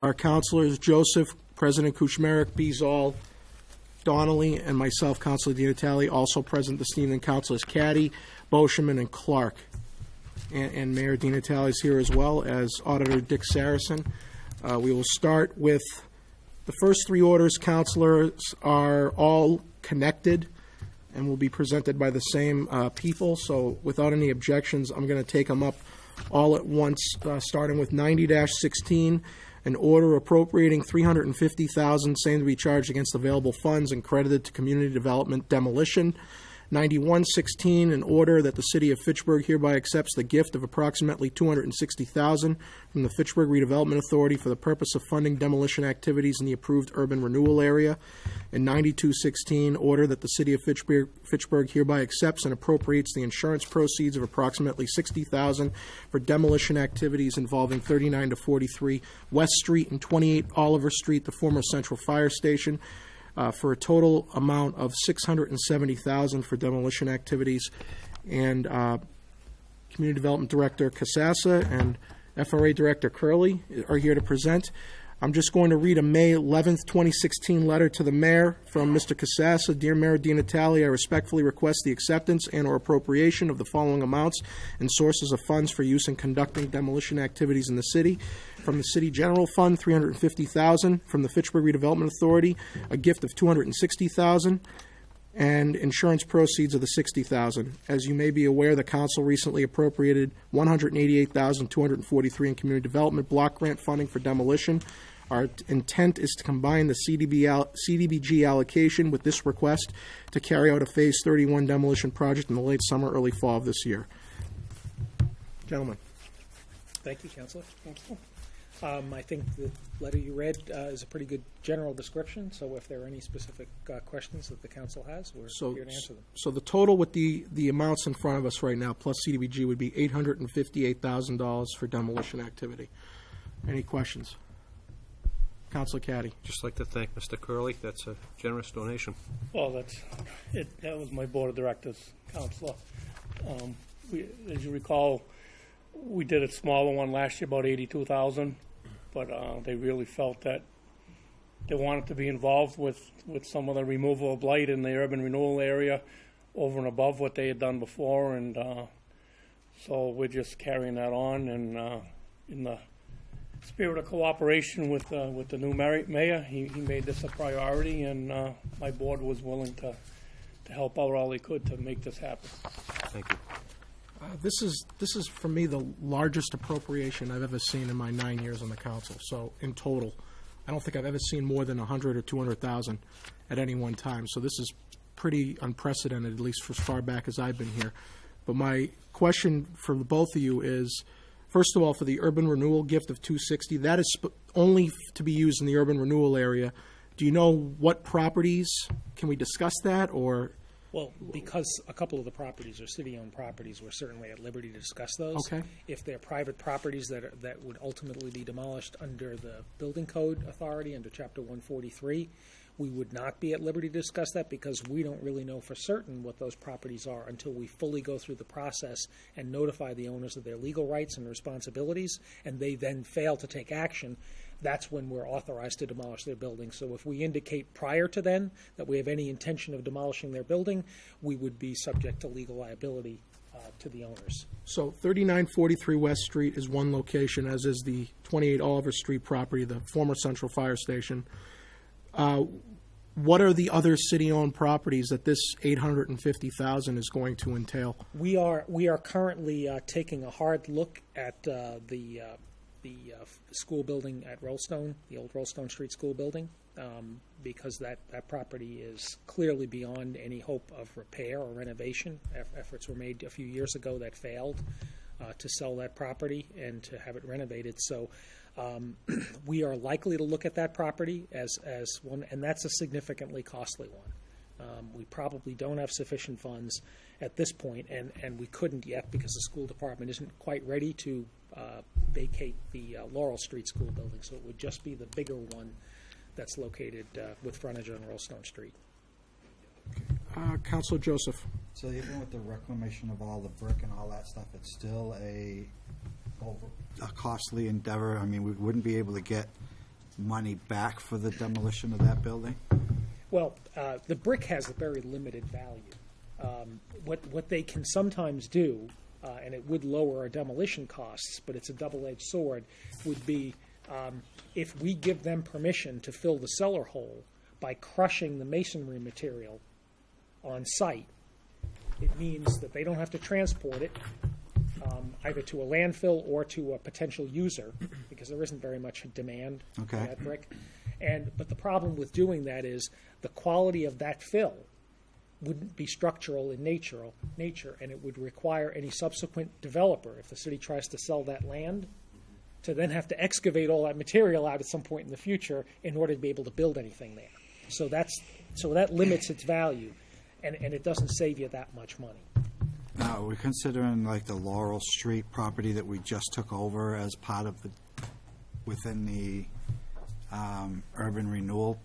Our councilors, Joseph, President Kuchmarek, Bezal, Donnelly, and myself, Councilor Di Natale, also present this evening, Councilors Caddy, Boschman, and Clark. And Mayor Di Natale is here as well as Auditor Dick Saracen. We will start with the first three orders, councilors, are all connected and will be presented by the same people. So without any objections, I'm going to take them up all at once, starting with 90-16, an order appropriating $350,000, same to be charged against available funds and credited to community development demolition. 91-16, an order that the City of Fitchburg hereby accepts the gift of approximately $260,000 from the Fitchburg Redevelopment Authority for the purpose of funding demolition activities in the approved urban renewal area. And 92-16, order that the City of Fitchburg hereby accepts and appropriates the insurance proceeds of approximately $60,000 for demolition activities involving 39-43 West Street and 28 Oliver Street, the former Central Fire Station, for a total amount of $670,000 for demolition activities. And Community Development Director Casassa and FRA Director Curley are here to present. I'm just going to read a May 11th, 2016 letter to the Mayor from Mr. Casassa. Dear Mayor Di Natale, I respectfully request the acceptance and or appropriation of the following amounts and sources of funds for use in conducting demolition activities in the city. From the City General Fund, $350,000. From the Fitchburg Redevelopment Authority, a gift of $260,000. And insurance proceeds of the $60,000. As you may be aware, the council recently appropriated $188,243 in community development block grant funding for demolition. Our intent is to combine the CDBG allocation with this request to carry out a Phase 31 demolition project in the late summer, early fall of this year. Gentlemen. Thank you, Councilor. Thank you. I think the letter you read is a pretty good general description, so if there are any specific questions that the council has, we're here to answer them. So the total with the amounts in front of us right now, plus CDBG, would be $858,000 for demolition activity. Any questions? Councilor Caddy. Just like to thank Mr. Curley. That's a generous donation. Well, that was my board of directors, Councilor. As you recall, we did a smaller one last year, about $82,000, but they really felt that they wanted to be involved with some of the removal of blight in the urban renewal area over and above what they had done before, and so we're just carrying that on. And in the spirit of cooperation with the new mayor, he made this a priority, and my board was willing to help out all they could to make this happen. Thank you. This is for me the largest appropriation I've ever seen in my 9 years on the council. So in total, I don't think I've ever seen more than 100 or 200,000 at any one time. So this is pretty unprecedented, at least for as far back as I've been here. But my question for the both of you is, first of all, for the urban renewal gift of $260,000, that is only to be used in the urban renewal area. Do you know what properties? Can we discuss that, or? Well, because a couple of the properties are city-owned properties, we're certainly at liberty to discuss those. Okay. If they're private properties that would ultimately be demolished under the Building Code Authority, under Chapter 143, we would not be at liberty to discuss that because we don't really know for certain what those properties are until we fully go through the process and notify the owners of their legal rights and responsibilities, and they then fail to take action. That's when we're authorized to demolish their building. So if we indicate prior to then that we have any intention of demolishing their building, we would be subject to legal liability to the owners. So 3943 West Street is one location, as is the 28 Oliver Street property, the former Central Fire Station. What are the other city-owned properties that this $850,000 is going to entail? We are currently taking a hard look at the school building at Rollstone, the old Rollstone Street School building, because that property is clearly beyond any hope of repair or renovation. Efforts were made a few years ago that failed to sell that property and to have it renovated. So we are likely to look at that property as one, and that's a significantly costly one. We probably don't have sufficient funds at this point, and we couldn't yet because the school department isn't quite ready to vacate the Laurel Street School building, so it would just be the bigger one that's located with frontage on Rollstone Street. Councilor Joseph. So even with the reclamation of all the brick and all that stuff, it's still a costly endeavor. I mean, we wouldn't be able to get money back for the demolition of that building? Well, the brick has a very limited value. What they can sometimes do, and it would lower our demolition costs, but it's a double-edged sword, would be if we give them permission to fill the cellar hole by crushing the masonry material on site, it means that they don't have to transport it either to a landfill or to a potential user, because there isn't very much demand Okay. for that brick. But the problem with doing that is the quality of that fill wouldn't be structural in nature, and it would require any subsequent developer, if the city tries to sell that land, to then have to excavate all that material out at some point in the future in order to be able to build anything there. So that limits its value, and it doesn't save you that much money. Now, we're considering like the Laurel Street property that we just took over as part of within the urban renewal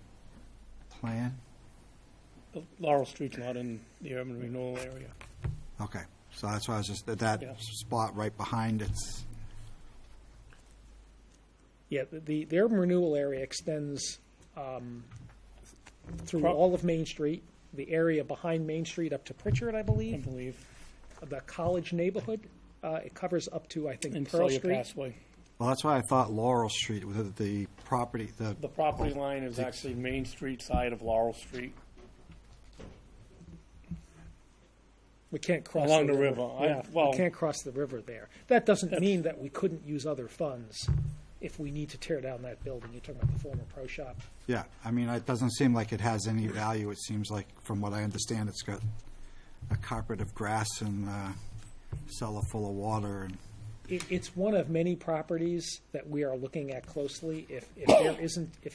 plan? Laurel Street's not in the urban renewal area. Okay, so that's why I was just, that Yeah. spot right behind it's, Yeah, the urban renewal area extends through Pro- all of Main Street, the area behind Main Street up to Pritchard, I I believe, believe, the college neighborhood. It covers up to, I think, in Pearl Sawyer Street. Passway. well, that's why I thought Laurel Street with the property, The property line is actually Main Street side of Laurel Street. We can't cross Along the river. Yeah, well- we can't cross the river there. That doesn't mean that we couldn't use other funds if we need to tear down that building. You're talking about the former pro shop. yeah, I mean, it doesn't seem like it has any value. It seems like, from what I understand, it's got a carpet of grass and a cellar full of water and, It's one of many properties that we are looking at closely. If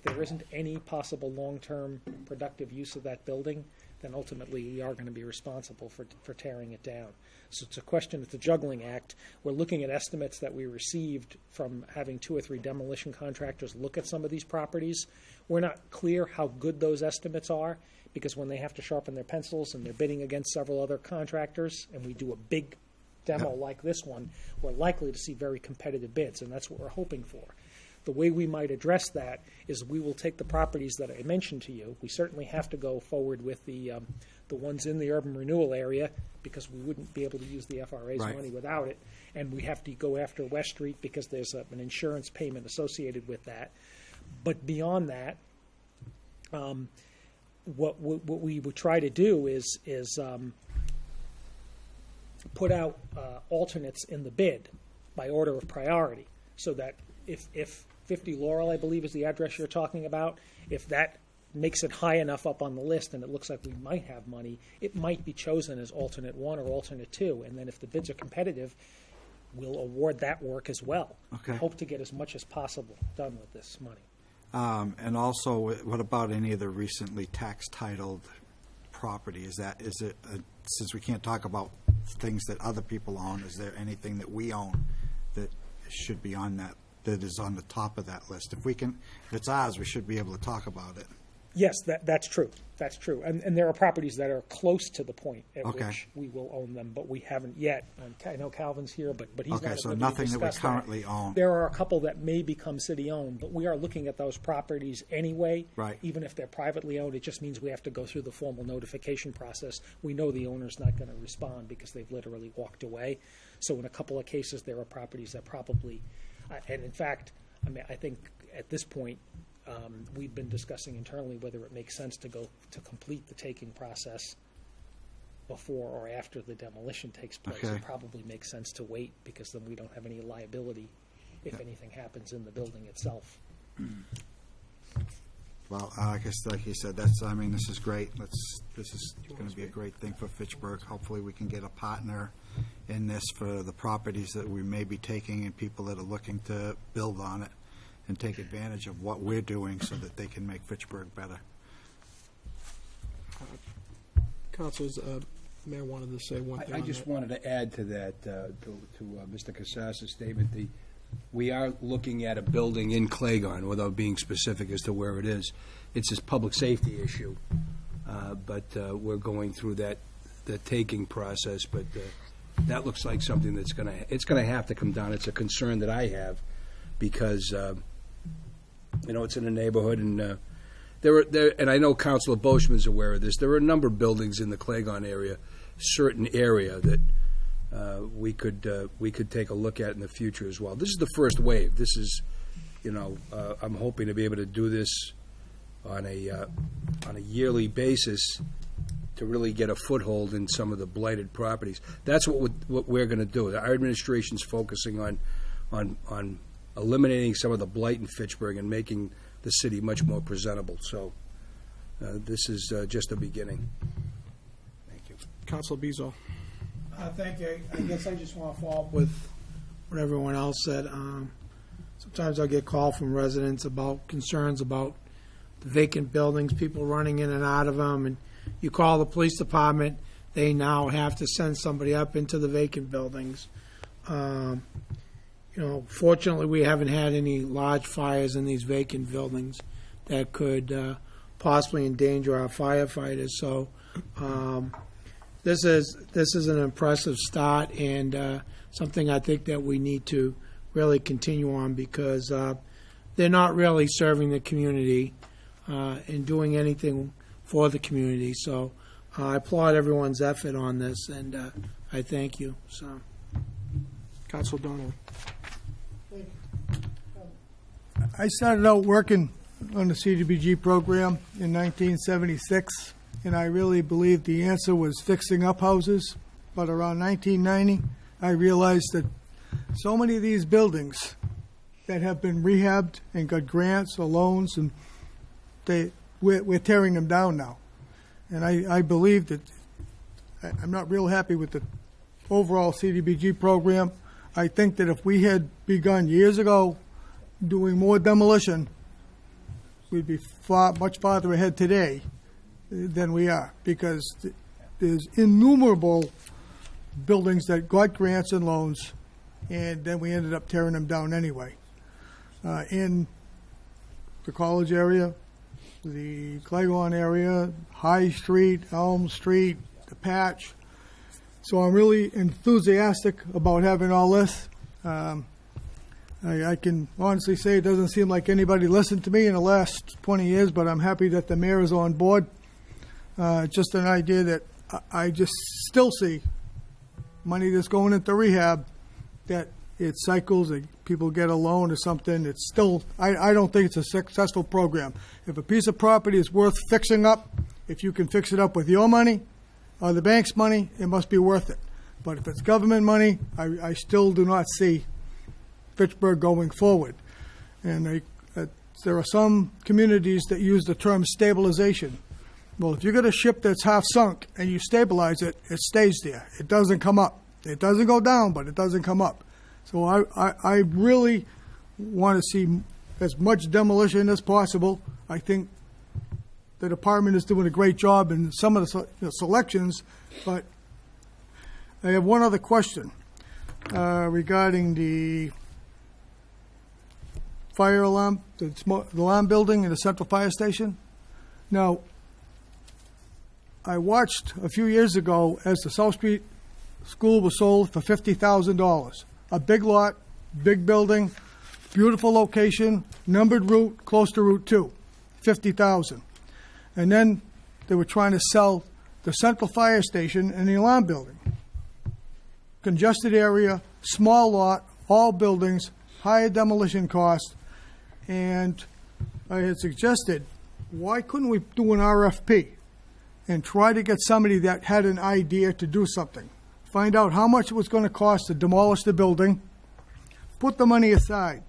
there isn't any possible long-term productive use of that building, then ultimately we are going to be responsible for tearing it down. So it's a question, it's a juggling act. We're looking at estimates that we received from having 2 or 3 demolition contractors look at some of these properties. We're not clear how good those estimates are, because when they have to sharpen their pencils and they're bidding against several other contractors, and we do a big demo like this one, we're likely to see very competitive bids, and that's what we're hoping for. The way we might address that is we will take the properties that I mentioned to you. We certainly have to go forward with the ones in the urban renewal area, because we wouldn't be able to use the FRA's Right. money without it. And we have to go after West Street because there's an insurance payment associated with that. But beyond that, what we would try to do is put out alternates in the bid by order of priority, so that if 50 Laurel, I believe is the address you're talking about, if that makes it high enough up on the list and it looks like we might have money, it might be chosen as alternate 1 or alternate 2, and then if the bids are competitive, we'll award that work as well. Okay. Hope to get as much as possible done with this money. and also, what about any of the recently tax titled property? Is it, since we can't talk about things that other people own, is there anything that we own that should be on that is on the top of that list? If it's ours, we should be able to talk about it. Yes, that's true. That's true. And there are properties that are close to the point at Okay. which we will own them, but we haven't yet. I know Calvin's here, but he's not Okay, at so liberty to nothing that we discuss currently own. There are a couple that may become city-owned, but we are looking at those properties anyway. Right. Even if they're privately owned, it just means we have to go through the formal notification process. We know the owner's not going to respond because they've literally walked away. So in a couple of cases, there are properties that probably, and in fact, I think at this point, we've been discussing internally whether it makes sense to go to complete the taking process before or after the demolition takes place. Okay. It probably makes sense to wait, because then we don't have any liability if anything happens in the building itself. Well, I guess, like you said, this is great. This is going to be a great thing for Fitchburg. Hopefully, we can get a partner in this for the properties that we may be taking and people that are looking to build on it and take advantage of what we're doing so that they can make Fitchburg better. Councilors, Mayor wanted to say one thing I on just that. wanted to add to that, to Mr. Casas's statement. We are looking at a building in Claygon, without being specific as to where it is. It's this public safety issue, but we're going through the taking process. But that looks like something that's it's going to have to come down. It's a concern that I have, because You know, it's in the neighborhood, and and I know Councilor Boschman's aware of this. There are a number of buildings in the Clegon area, certain area that we could take a look at in the future as well. This is the first wave. This is, I'm hoping to be able to do this on a yearly basis to really get a foothold in some of the blighted properties. That's what we're going to do. Our administration's focusing on eliminating some of the blight in Fitchburg and making the city much more presentable. So this is just a beginning. Thank you. Councilor Bezal. Thank you. I guess I just want to follow up with what everyone else said. Sometimes I'll get calls from residents about concerns about the vacant buildings, people running in and out of them, and you call the police department, they now have to send somebody up into the vacant buildings. Fortunately, we haven't had any large fires in these vacant buildings that could possibly endanger our firefighters. So this is an impressive start, and something I think that we need to really continue on, because they're not really serving the community and doing anything for the community. So I applaud everyone's effort on this, and I thank you. So, Councilor Donnelly. I started out working on the CDBG program in 1976, and I really believed the answer was fixing up houses. But around 1990, I realized that so many of these buildings that have been rehabbed and got grants or loans, and we're tearing them down now. And I believe that I'm not real happy with the overall CDBG program. I think that if we had begun years ago doing more demolition, we'd be much farther ahead today than we are, because there's innumerable buildings that got grants and loans, and then we ended up tearing them down anyway. In the college area, the Clegon area, High Street, Elm Street, the Patch. So I'm really enthusiastic about having all this. I can honestly say it doesn't seem like anybody listened to me in the last 20 years, but I'm happy that the mayor is on board. Just an idea that I just still see money that's going into rehab, that it cycles, that people get a loan or something. It's still, I don't think it's a successful program. If a piece of property is worth fixing up, if you can fix it up with your money or the bank's money, it must be worth it. But if it's government money, I still do not see Fitchburg going forward. And there are some communities that use the term stabilization. Well, if you get a ship that's half sunk and you stabilize it, it stays there. It doesn't come up. It doesn't go down, but it doesn't come up. So I really want to see as much demolition as possible. I think the department is doing a great job in some of the selections, but I have one other question regarding the fire alarm, the alarm building in the Central Fire Station. Now, I watched a few years ago as the South Street School was sold for $50,000. A big lot, big building, beautiful location, numbered route, close to Route 2, $50,000. And then they were trying to sell the Central Fire Station and the alarm building. Congested area, small lot, all buildings, higher demolition cost. And I had suggested, why couldn't we do an RFP and try to get somebody that had an idea to do something? Find out how much it was going to cost to demolish the building, put the money aside.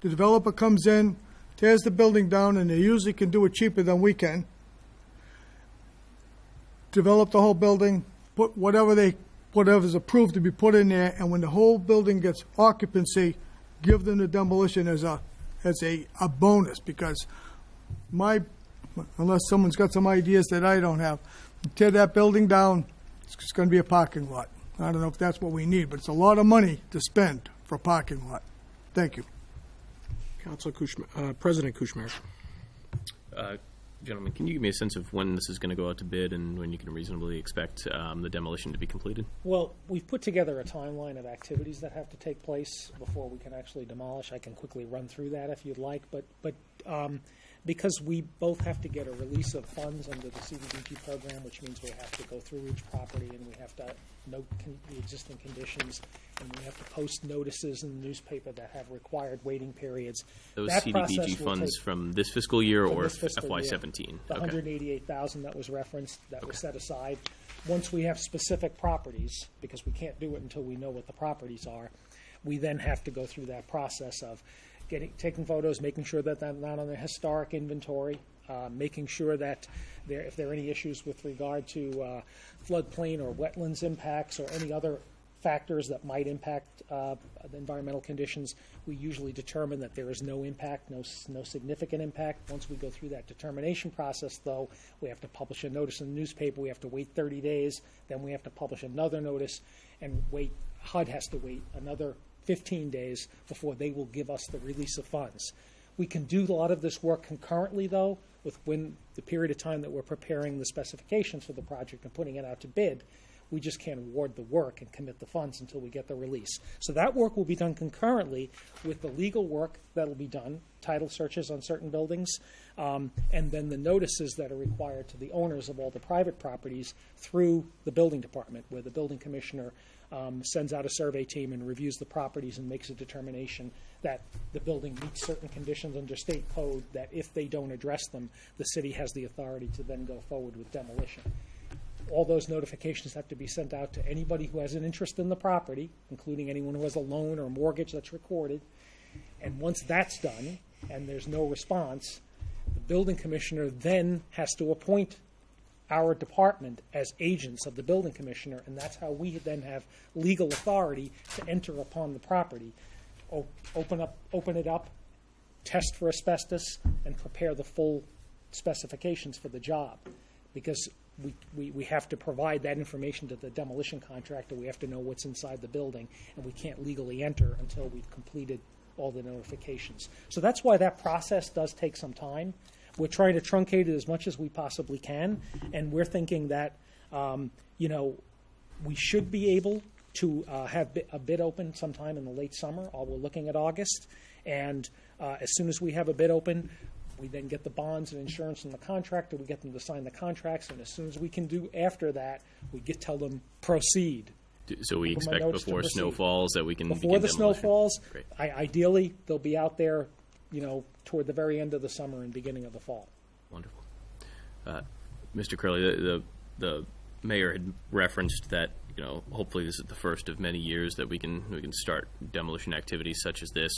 The developer comes in, tears the building down, and they usually can do it cheaper than we can. Develop the whole building, put whatever's approved to be put in there, and when the whole building gets occupancy, give them the demolition as a bonus, because unless someone's got some ideas that I don't have, tear that building down, it's going to be a parking lot. I don't know if that's what we need, but it's a lot of money to spend for a parking lot. Thank you. Councilor President Kuchmarek. Gentlemen, can you give me a sense of when this is going to go out to bid and when you can reasonably expect the demolition to be completed? Well, we've put together a timeline of activities that have to take place before we can actually demolish. I can quickly run through that if you'd like, but because we both have to get a release of funds under the CDBG program, which means we have to go through each property and we have to note the existing conditions, and we have to post notices in the newspaper that have required waiting periods. Those That process CDBG will funds take- from this fiscal year From or this fiscal year. FY17? The Okay. 188,000 that was referenced, that was set aside. Once we have specific properties, because we can't do it until we know what the properties are, we then have to go through that process of taking photos, making sure that they're not on the historic inventory, making sure that if there are any issues with regard to floodplain or wetlands impacts or any other factors that might impact the environmental conditions, we usually determine that there is no impact, no significant impact. Once we go through that determination process, though, we have to publish a notice in the newspaper. We have to wait 30 days. Then we have to publish another notice and wait. HUD has to wait another 15 days before they will give us the release of funds. We can do a lot of this work concurrently, though, with the period of time that we're preparing the specifications for the project and putting it out to bid. We just can't award the work and commit the funds until we get the release. So that work will be done concurrently with the legal work that will be done, title searches on certain buildings, and then the notices that are required to the owners of all the private properties through the building department, where the building commissioner sends out a survey team and reviews the properties and makes a determination that the building meets certain conditions under state code, that if they don't address them, the city has the authority to then go forward with demolition. All those notifications have to be sent out to anybody who has an interest in the property, including anyone who has a loan or a mortgage that's recorded. And once that's done and there's no response, the building commissioner then has to appoint our department as agents of the building commissioner, and that's how we then have legal authority to enter upon the property, open it up, test for asbestos, and prepare the full specifications for the job. Because we have to provide that information to the demolition contractor. We have to know what's inside the building, and we can't legally enter until we've completed all the notifications. So that's why that process does take some time. We're trying to truncate it as much as we possibly can, and we're thinking that, we should be able to have a bid open sometime in the late summer, or we're looking at August. And as soon as we have a bid open, we then get the bonds and insurance from the contractor. We get them to sign the contracts, and as soon as we can do after that, we tell them proceed. So we Open my expect notes to before proceed. snow falls that we can Before begin the snow demolition. falls, Great. ideally, they'll be out there, toward the very end of the summer and beginning of the fall. Wonderful. Mr. Curley, the mayor had referenced that, hopefully this is the first of many years that we can start demolition activities such as this.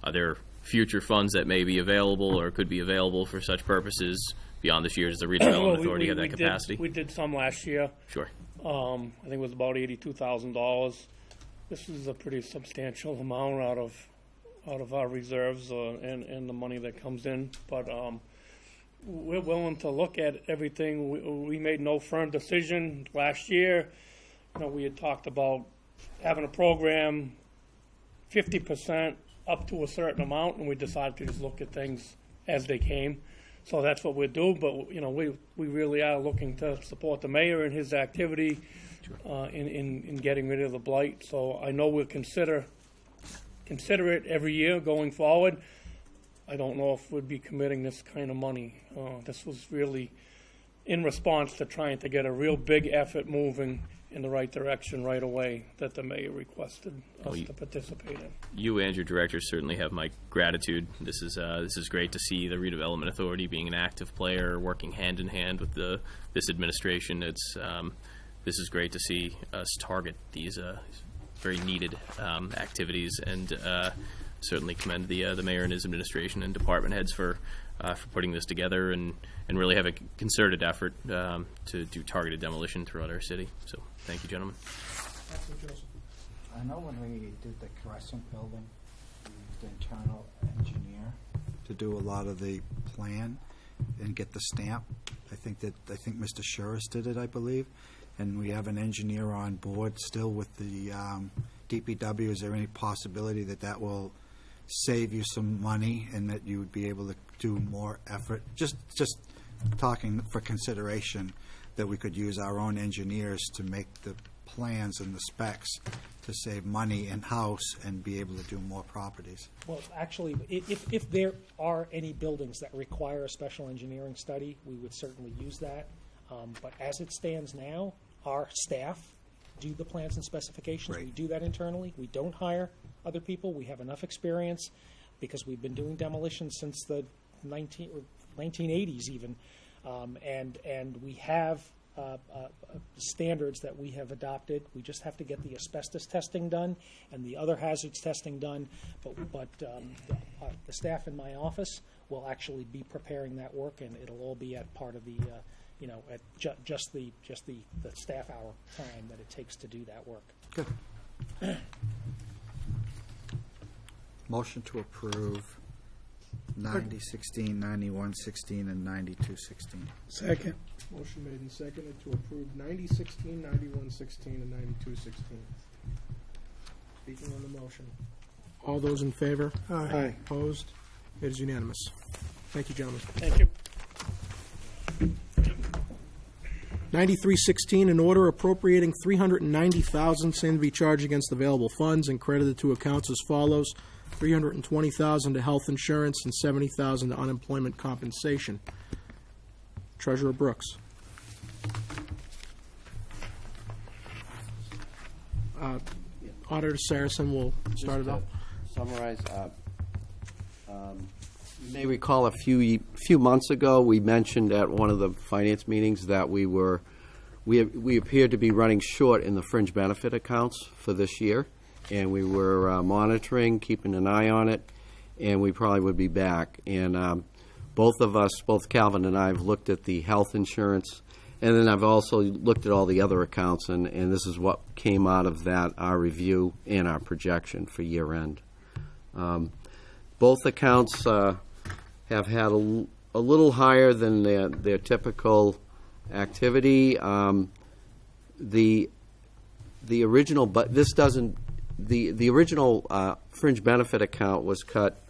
Are there future funds that may be available or could be available for such purposes beyond this year? Does the redevelopment authority have that capacity? We did some last year. Sure. I think it was about $82,000. This is a pretty substantial amount out of our reserves and the money that comes in. But we're willing to look at everything. We made no firm decision last year. We had talked about having a program 50% up to a certain amount, and we decided to just look at things as they came. So that's what we'll do. But we really are looking to support the mayor in his activity in getting rid of the blight. So I know we'll consider it every year going forward. I don't know if we'd be committing this kind of money. This was really in response to trying to get a real big effort moving in the right direction right away that the mayor requested us to participate in. You and your directors certainly have my gratitude. This is great to see the redevelopment authority being an active player, working hand in hand with this administration. This is great to see us target these very needed activities, and certainly commend the mayor and his administration and department heads for putting this together and really have a concerted effort to do targeted demolition throughout our city. So thank you, gentlemen. I know when we did the Crescent building, we used an internal engineer to do a lot of the plan and get the stamp. I think Mr. Shuris did it, I believe. And we have an engineer on board still with the DPW. Is there any possibility that will save you some money and that you would be able to do more effort? Just talking for consideration that we could use our own engineers to make the plans and the specs to save money in-house and be able to do more properties. Well, actually, if there are any buildings that require a special engineering study, we would certainly use that. But as it stands now, our staff do the plans and specifications. We Right. do that internally. We don't hire other people. We have enough experience because we've been doing demolition since the 1980s even. And we have standards that we have adopted. We just have to get the asbestos testing done and the other hazards testing done. But the staff in my office will actually be preparing that work, and it'll all be at part of the, at just the staff hour time that it takes to do that work. Good. Motion to approve 9016, 9116, and 9216. Second. Motion made and seconded to approve 9016, 9116, and 9216. Speaking on the motion. All those in favor? Aye. Opposed? It is unanimous. Thank you, gentlemen. Thank you. 9316, an order appropriating $390,000 to be charged against available funds and credited to accounts as follows: $320,000 to health insurance and $70,000 to unemployment compensation. Treasurer Brooks. Auditor Saracen will start it off. Summarize. You may recall a few months ago, we mentioned at one of the finance meetings that we appeared to be running short in the fringe benefit accounts for this year, and we were monitoring, keeping an eye on it, and we probably would be back. And both of us, both Calvin and I, have looked at the health insurance, and then I've also looked at all the other accounts, and this is what came out of that, our review and our projection for year end. Both accounts have had a little higher than their typical activity. The original, but this doesn't. The original fringe benefit account was cut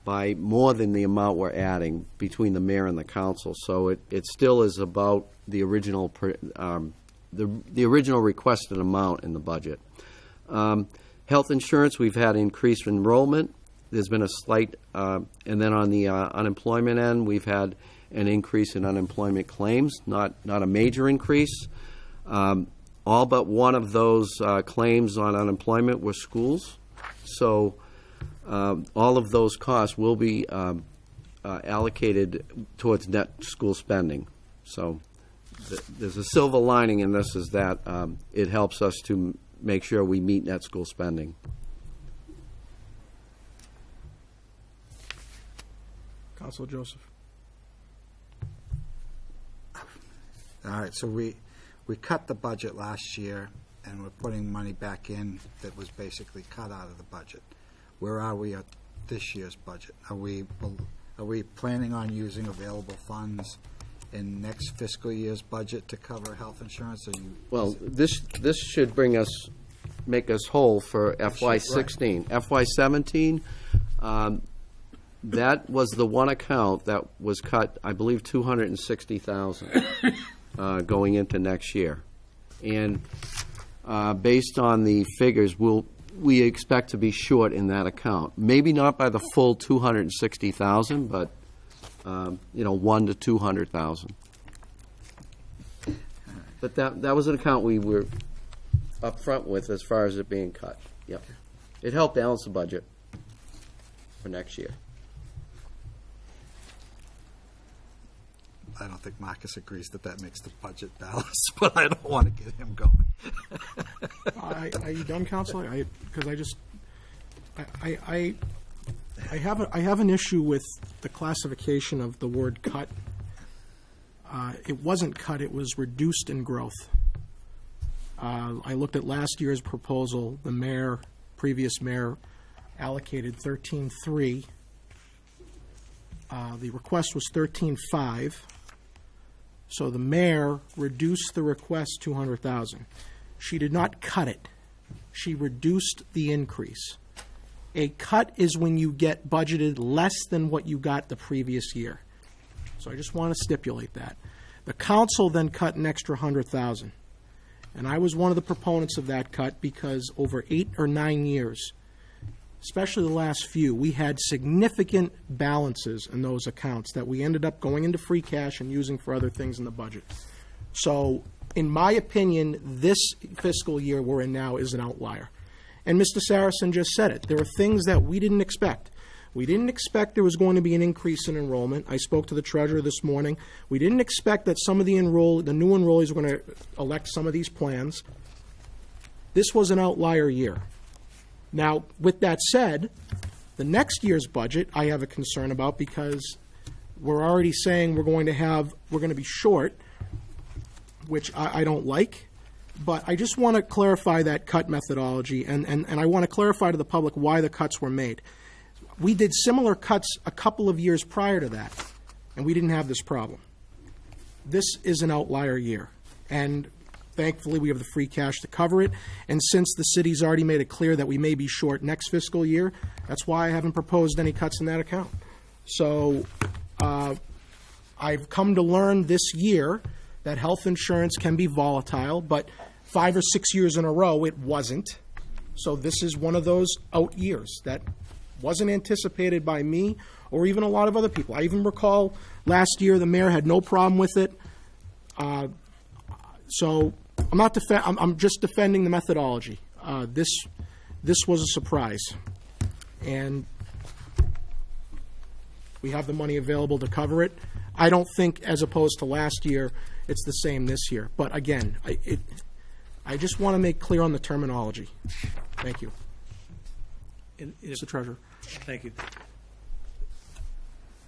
by more than the amount we're adding between the mayor and the council. So it still is about the original the original requested amount in the budget. Health insurance, we've had increased enrollment. There's been a slight, and then on the unemployment end, we've had an increase in unemployment claims, not a major increase. All but one of those claims on unemployment were schools. So all of those costs will be allocated towards net school spending. So there's a silver lining in this, is that it helps us to make sure we meet net school spending. Councilor Joseph. All right, so we cut the budget last year, and we're putting money back in that was basically cut out of the budget. Where are we at this year's budget? Are we planning on using available funds in next fiscal year's budget to cover health insurance? Well, this should make us whole for FY16. FY17, that was the one account that was cut, I believe, $260,000 going into next year. And based on the figures, we expect to be short in that account. Maybe not by the full $260,000, but 1 to 200,000. But that was an account we were up front with as far as it being cut. Yep. It helped balance the budget for next year. I don't think Marcus agrees that makes the budget balance, but I don't want to get him going. Are you done, Counselor? Because I have an issue with the classification of the word cut. It wasn't cut; it was reduced in growth. I looked at last year's proposal. The previous mayor, allocated 13.3. The request was 13.5. So the mayor reduced the request $200,000. She did not cut it. She reduced the increase. A cut is when you get budgeted less than what you got the previous year. So I just want to stipulate that. The council then cut an extra 100,000. And I was one of the proponents of that cut because over 8 or 9 years, especially the last few, we had significant balances in those accounts that we ended up going into free cash and using for other things in the budget. So, in my opinion, this fiscal year we're in now is an outlier. And Mr. Saracen just said it. There are things that we didn't expect. We didn't expect there was going to be an increase in enrollment. I spoke to the treasurer this morning. We didn't expect that some of the new enrollees were going to elect some of these plans. This was an outlier year. Now, with that said, the next year's budget I have a concern about because we're already saying we're going to be short, which I don't like. But I just want to clarify that cut methodology, and I want to clarify to the public why the cuts were made. We did similar cuts a couple of years prior to that, and we didn't have this problem. This is an outlier year, and thankfully we have the free cash to cover it. And since the city's already made it clear that we may be short next fiscal year, that's why I haven't proposed any cuts in that account. So I've come to learn this year that health insurance can be volatile, but 5 or 6 years in a row it wasn't. So this is one of those out years that wasn't anticipated by me or even a lot of other people. I even recall last year the mayor had no problem with it. So I'm just defending the methodology. This was a surprise, and we have the money available to cover it. I don't think, as opposed to last year, it's the same this year. But again, I just want to make clear on the terminology. Thank you, Mr. Treasurer. Thank you.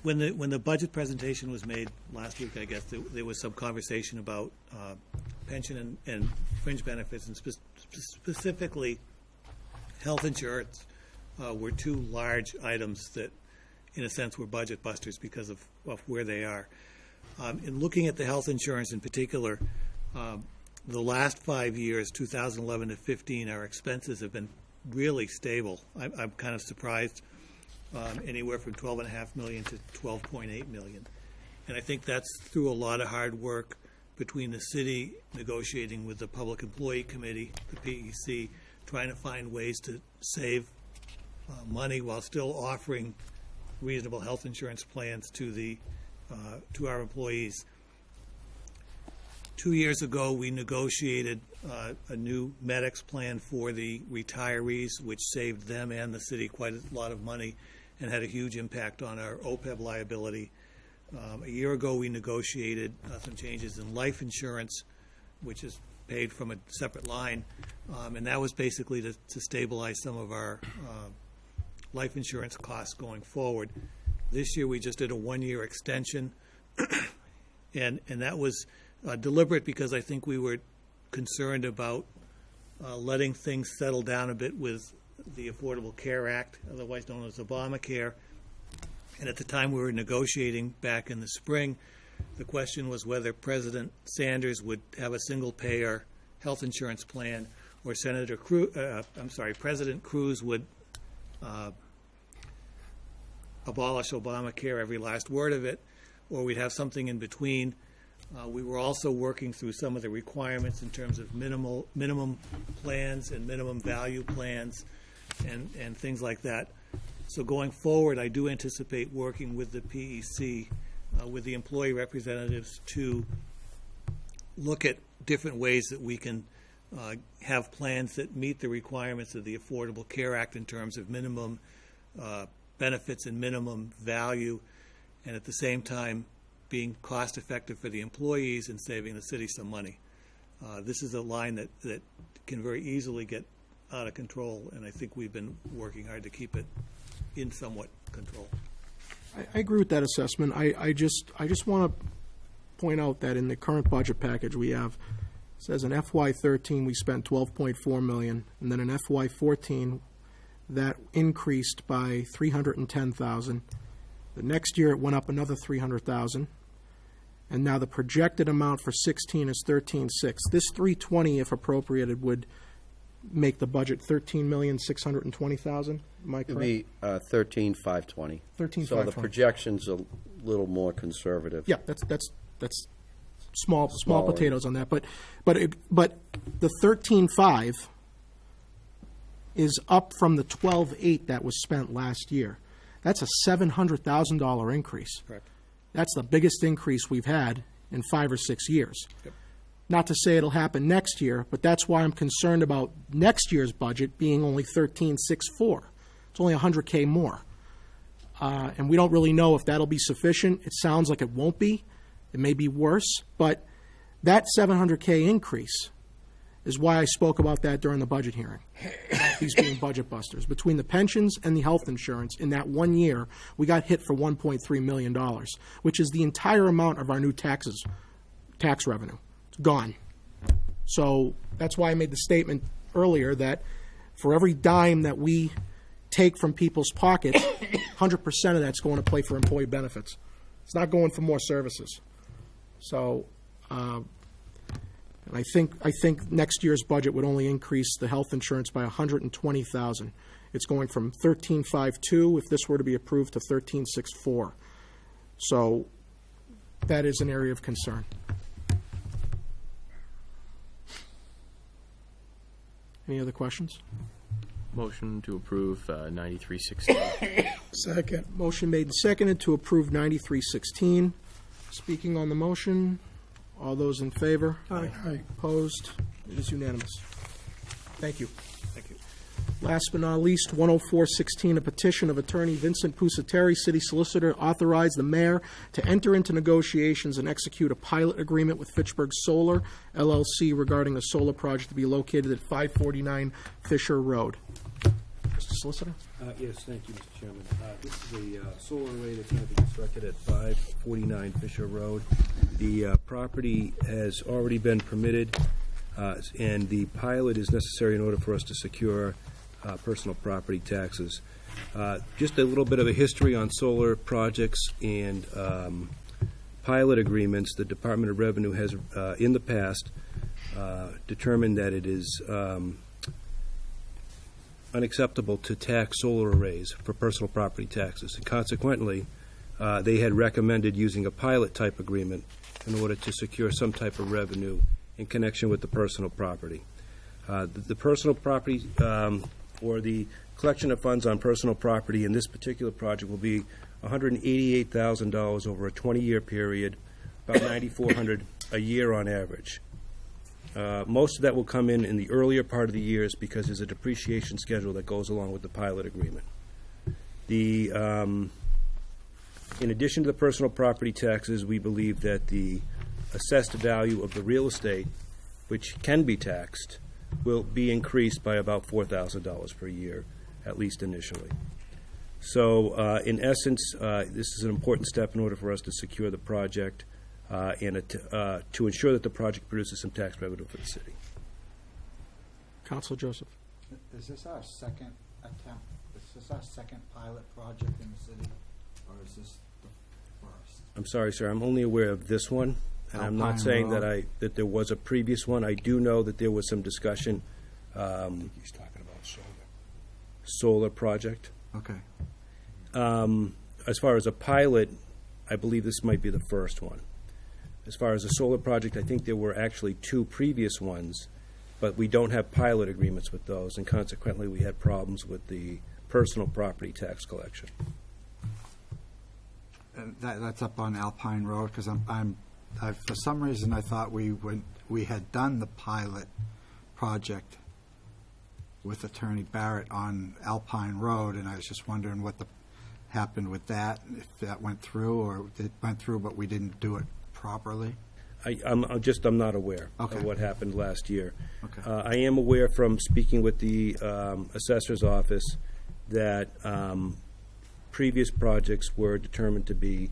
When the budget presentation was made last week, I guess there was some conversation about pension and fringe benefits, and specifically health insurance were two large items that, in a sense, were budget busters because of where they are. In looking at the health insurance in particular, the last 5 years, 2011 to 15, our expenses have been really stable. I'm kind of surprised, anywhere from $12.5 million to $12.8 million. And I think that's through a lot of hard work between the city negotiating with the Public Employee Committee, the PEC, trying to find ways to save money while still offering reasonable health insurance plans to our employees. 2 years ago, we negotiated a new Medex plan for the retirees, which saved them and the city quite a lot of money and had a huge impact on our OPEB liability. A year ago, we negotiated some changes in life insurance, which is paid from a separate line, and that was basically to stabilize some of our life insurance costs going forward. This year, we just did a one-year extension, and that was deliberate because I think we were concerned about letting things settle down a bit with the Affordable Care Act, otherwise known as Obamacare. And at the time we were negotiating back in the spring, the question was whether President Sanders would have a single-payer health insurance plan, or President Cruz would abolish Obamacare, every last word of it, or we'd have something in between. We were also working through some of the requirements in terms of minimum plans and minimum value plans and things like that. So going forward, I do anticipate working with the PEC, with the employee representatives, to look at different ways that we can have plans that meet the requirements of the Affordable Care Act in terms of minimum benefits and minimum value, and at the same time being cost effective for the employees and saving the city some money. This is a line that can very easily get out of control, and I think we've been working hard to keep it in somewhat control. I agree with that assessment. I just want to point out that in the current budget package we have, it says in FY13 we spent $12.4 million, and then in FY14 that increased by $310,000. The next year it went up another $300,000, and now the projected amount for 16 is $13.6. This $320, if appropriated, would make the budget 13,620,000. Am I It'd correct? be 13,520. 13,520. So the projection's a little more conservative. Yeah, that's small Smaller. potatoes on that, but the 13.5 is up from the 12.8 that was spent last year. That's a $700,000 increase. Correct. That's the biggest increase we've had in 5 or 6 years. Not to say it'll happen next year, but that's why I'm concerned about next year's budget being only 13.64. It's only $100K more. And we don't really know if that'll be sufficient. It sounds like it won't be. It may be worse, but that $700K increase is why I spoke about that during the budget hearing. These being budget busters. Between the pensions and the health insurance, in that 1 year, we got hit for $1.3 million, which is the entire amount of our new tax revenue. It's gone. So that's why I made the statement earlier that for every dime that we take from people's pockets, 100% of that's going to play for employee benefits. It's not going for more services. So, and I think next year's budget would only increase the health insurance by $120,000. It's going from 13.52 if this were to be approved to 13.64. So that is an area of concern. Any other questions? Motion to approve 9316. Second. Motion made and seconded to approve 9316. Speaking on the motion, all those in favor? Aye. Opposed? It is unanimous. Thank you. Last but not least, 10416, a petition of Attorney Vincent Pusateri, City Solicitor, authorize the mayor to enter into negotiations and execute a pilot agreement with Fitchburg Solar LLC regarding a solar project to be located at 549 Fisher Road. Mr. Solicitor? Yes, thank you, Mr. Chairman. This is a solar array that's going to be constructed at 549 Fisher Road. The property has already been permitted, and the pilot is necessary in order for us to secure personal property taxes. Just a little bit of a history on solar projects and pilot agreements. The Department of Revenue has, in the past, determined that it is unacceptable to tax solar arrays for personal property taxes. And consequently, they had recommended using a pilot-type agreement in order to secure some type of revenue in connection with the personal property. The personal property, or the collection of funds on personal property in this particular project will be $188,000 over a 20-year period, about $9,400 a year on average. Most of that will come in the earlier part of the years because there's a depreciation schedule that goes along with the pilot agreement. In addition to the personal property taxes, we believe that the assessed value of the real estate, which can be taxed, will be increased by about $4,000 per year, at least initially. So, in essence, this is an important step in order for us to secure the project and to ensure that the project produces some tax revenue for the city. Councilor Joseph. Is this our second attempt? Is this our second pilot project in the city, or is this the first? I'm sorry, sir, I'm only aware of this one, and I'm not Alpine saying Road. that there was a previous one. I do know that there was some discussion, he's talking about solar project. Okay. As far as a pilot, I believe this might be the first one. As far as a solar project, I think there were actually 2 previous ones, but we don't have pilot agreements with those, and consequently, we had problems with the personal property tax collection. And that's up on Alpine Road, because for some reason, I thought we had done the pilot project with Attorney Barrett on Alpine Road, and I was just wondering what happened with that, if that went through, or it went through, but we didn't do it properly. I'm not aware Okay. of what happened last year. Okay. I am aware from speaking with the assessor's office that previous projects were determined to be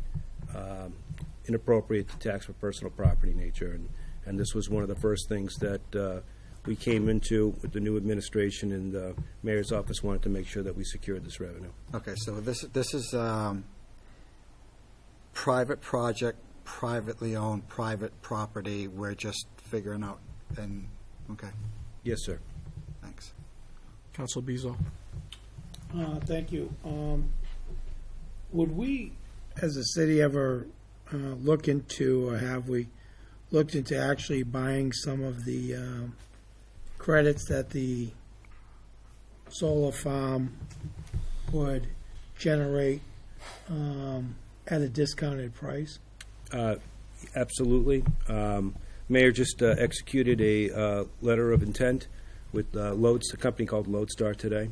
inappropriate to tax for personal property nature, and this was one of the first things that we came into with the new administration, and the mayor's office wanted to make sure that we secured this revenue. Okay, so this is private project, privately owned, private property. We're just figuring out, and, okay, Yes, sir. thanks. Council Beazle. Thank you. Would we, as a city, ever look into, or have we looked into actually buying some of the credits that the solar farm would generate at a discounted price? Absolutely. Mayor just executed a letter of intent with a company called Lodestar today,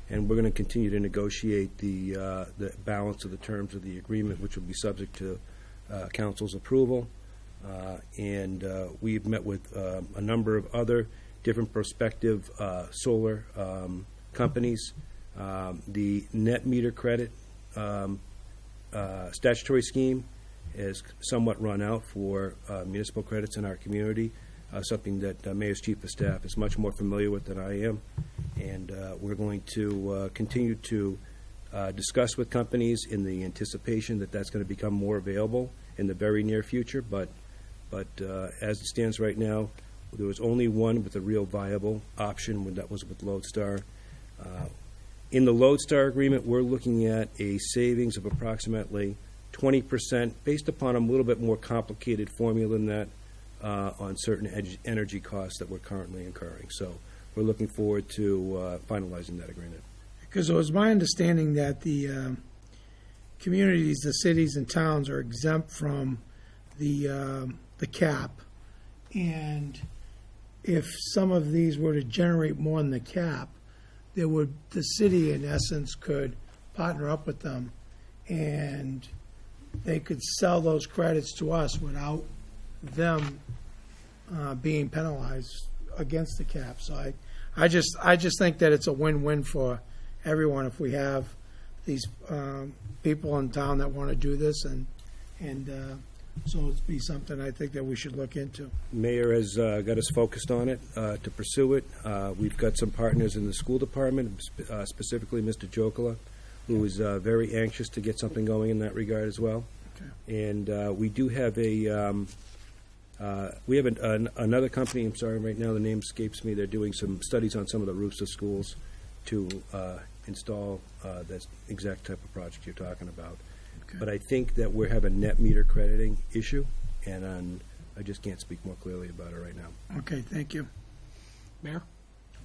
and we're going to continue to negotiate the balance of the terms of the agreement, which will be subject to council's approval. And we've met with a number of other different prospective solar companies. The net meter credit statutory scheme is somewhat run out for municipal credits in our community, something that Mayor's Chief of Staff is much more familiar with than I am. And we're going to continue to discuss with companies in the anticipation that that's going to become more available in the very near future. But as it stands right now, there was only one with a real viable option, that was with Lodestar. In the Lodestar agreement, we're looking at a savings of approximately 20%, based upon a little bit more complicated formula than that, on certain energy costs that we're currently incurring. So we're looking forward to finalizing that agreement. Because it was my understanding that the communities, the cities and towns are exempt from the cap. And if some of these were to generate more than the cap, the city, in essence, could partner up with them, and they could sell those credits to us without them being penalized against the cap. So I just think that it's a win-win for everyone if we have these people in town that want to do this, and so it'd be something I think that we should look into. Mayor has got us focused on it to pursue it. We've got some partners in the school department, specifically Mr. Jokola, who is very anxious to get something going in that regard as well. Okay. And we do have another company. I'm sorry, right now the name escapes me. They're doing some studies on some of the roofs of schools to install that exact type of project you're talking about. Okay. But I think that we have a net meter crediting issue, and I just can't speak more clearly about it right now. Okay, thank you. Mayor?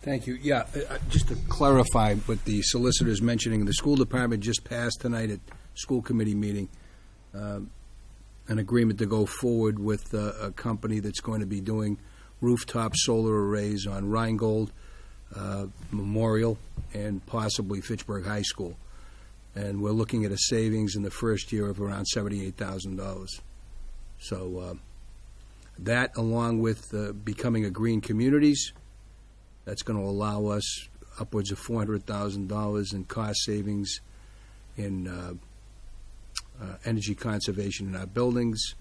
Thank you. Yeah, just to clarify what the solicitor's mentioning, the school department just passed tonight at school committee meeting an agreement to go forward with a company that's going to be doing rooftop solar arrays on Rheingold, Memorial, and possibly Fitchburg High School. And we're looking at a savings in the first year of around $78,000. So that, along with becoming a green communities, that's going to allow us upwards of $400,000 in cost savings in energy conservation in our buildings,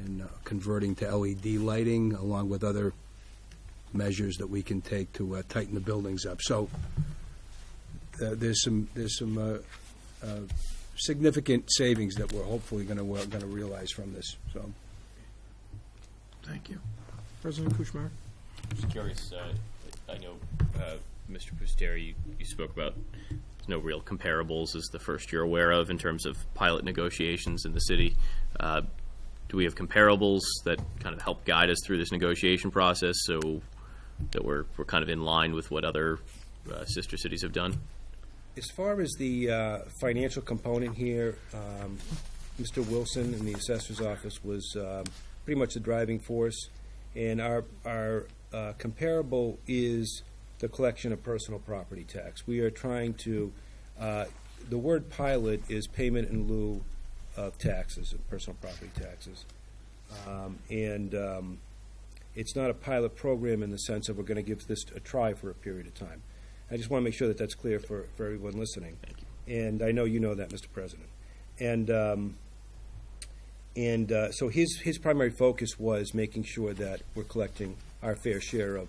and converting to LED lighting, along with other measures that we can take to tighten the buildings up. So there's some significant savings that we're hopefully going to realize from this. So, Thank you. President Kuchmarek? Just curious, I know, Mr. Pusteri, you spoke about there's no real comparables as the first you're aware of in terms of pilot negotiations in the city. Do we have comparables that kind of help guide us through this negotiation process so that we're kind of in line with what other sister cities have done? as far as the financial component here, Mr. Wilson in the assessor's office was pretty much the driving force, and our comparable is the collection of personal property tax. We are trying to, the word pilot is payment in lieu of taxes, of personal property taxes. It's not a pilot program in the sense of we're going to give this a try for a period of time. I just want to make sure that that's clear for everyone listening. Thank you. And I know you know that, Mr. President. So his primary focus was making sure that we're collecting our fair share of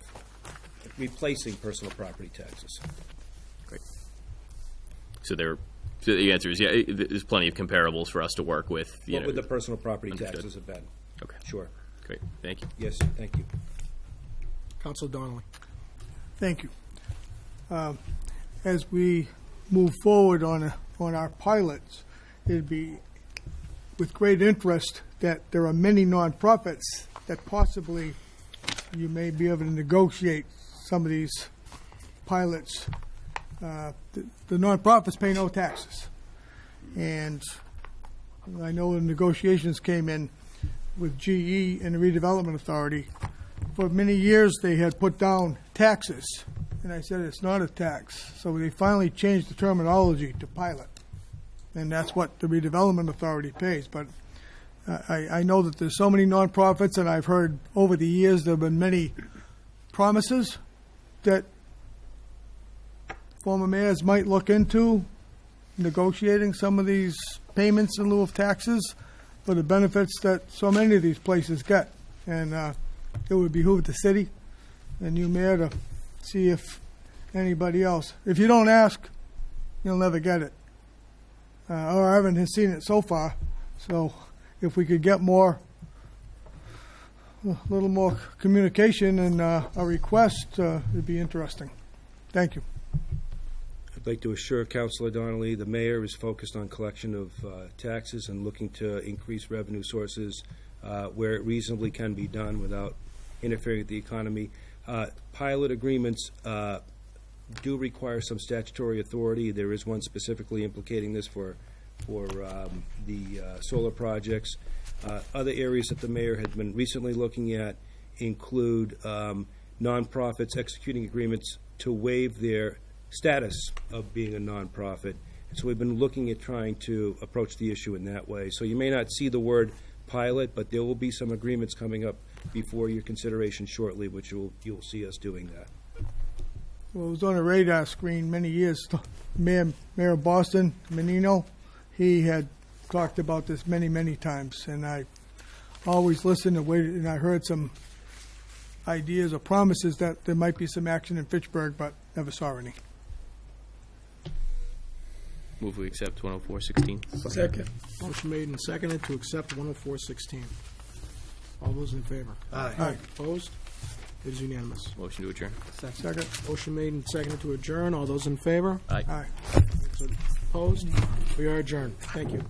replacing personal property taxes. Great. So the answer is, yeah, there's plenty of comparables for us to work with. What would the personal property Understood. taxes have been? Okay. Sure. Great. Thank you. Yes, thank you. Councilor Donnelly. Thank you. as we move forward on our pilots, it'd be with great interest that there are many nonprofits that possibly you may be able to negotiate some of these pilots. The nonprofits pay no taxes. And I know the negotiations came in with GE and the Redevelopment Authority. For many years, they had put down taxes. And I said, it's not a tax. So they finally changed the terminology to pilot. And that's what the Redevelopment Authority pays. But I know that there's so many nonprofits, and I've heard over the years there have been many promises that former mayors might look into negotiating some of these payments in lieu of taxes for the benefits that so many of these places get. And it would behoove the city and you, Mayor, to see if anybody else. If you don't ask, you'll never get it. Or I haven't seen it so far. So if we could get a little more communication and a request, it'd be interesting. Thank you. I'd like to assure Councilor Donnelly, the mayor is focused on collection of taxes and looking to increase revenue sources where it reasonably can be done without interfering with the economy. Pilot agreements do require some statutory authority. There is one specifically implicating this for the solar projects. Other areas that the mayor has been recently looking at include nonprofits executing agreements to waive their status of being a nonprofit. So we've been looking at trying to approach the issue in that way. So you may not see the word pilot, but there will be some agreements coming up before your consideration shortly, which you'll see us doing that. Well, it was on a radar screen many years. Mayor of Boston, Menino, he had talked about this many, many times, and I always listened and waited, and I heard some ideas or promises that there might be some action in Fitchburg, but never saw any. Move we accept 10416. Second. Motion made and seconded to accept 10416. All those in favor? Aye. Opposed? It is unanimous. Motion to adjourn. Second. Motion made and seconded to adjourn. All those in favor? Aye. Opposed? We are adjourned. Thank you.